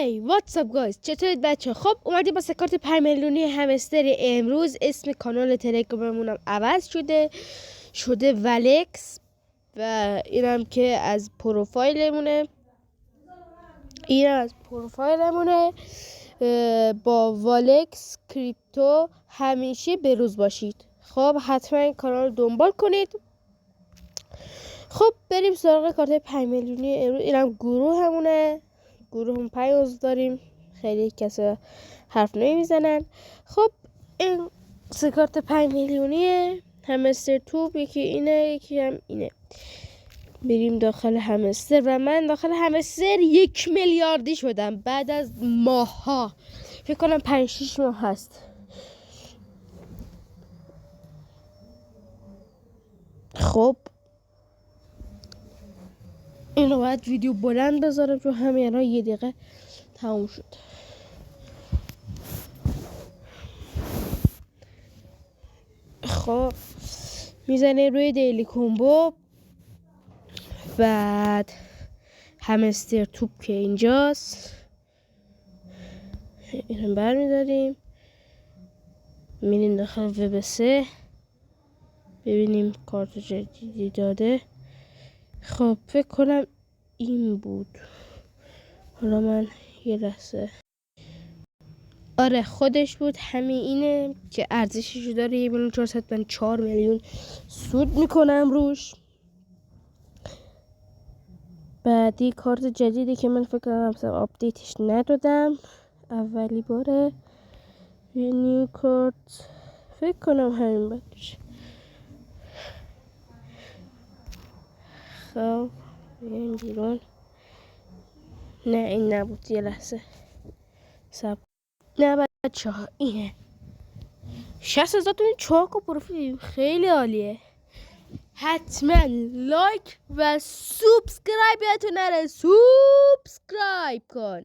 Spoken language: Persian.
هی واتساپ گایز، چطورید بچه؟ خب اومدیم با کارت 5 میلیونی همستر. امروز اسم کانال تلگراممونم عوض شده ولکس و اینم که از پروفایلمونه. با والکس کریپتو همیشه بروز باشید. خب حتما این کانال رو دنبال کنید. خب بریم سراغ کارت 5 میلیونی امروز. اینم گروه هم 5 عضو داریم. خیلی کسا حرف نمیزنن. خب این سه کارت 5 میلیونیه. همستر توپ یکی اینه، یکی هم اینه. بریم داخل همستر و من داخل همستر 1 میلیاردی شدم بعد از ماها. فکر کنم 5-6 ماه هست. خب اینو باید ویدیو بلند بذارم چون همین الان 1 دقیقه تموم شد. خب میزنه روی دیلی کومبو، بعد همستر توپ که اینجاست اینو برمیداریم میریم داخل وب 3 ببینیم کارت جدیدی داده. خب فکر کنم این بود. حالا من یه لحظه، آره خودش بود، همین اینه که ارزشش داره 1,400,000. من 4 میلیون سود میکنم روش. بعدی کارت جدیدی که من فکر کنم آپدیتش ندادم، اولی باره یه نیو کارت، فکر کنم همین باشه. خب بیایم بیرون. نه این نبود، یه لحظه نه بچه ها اینه 60,000 تومن چاک و پروفیل. خیلی عالیه. حتما لایک و سابسکرایب یادتون نره. سابسکرایب کن.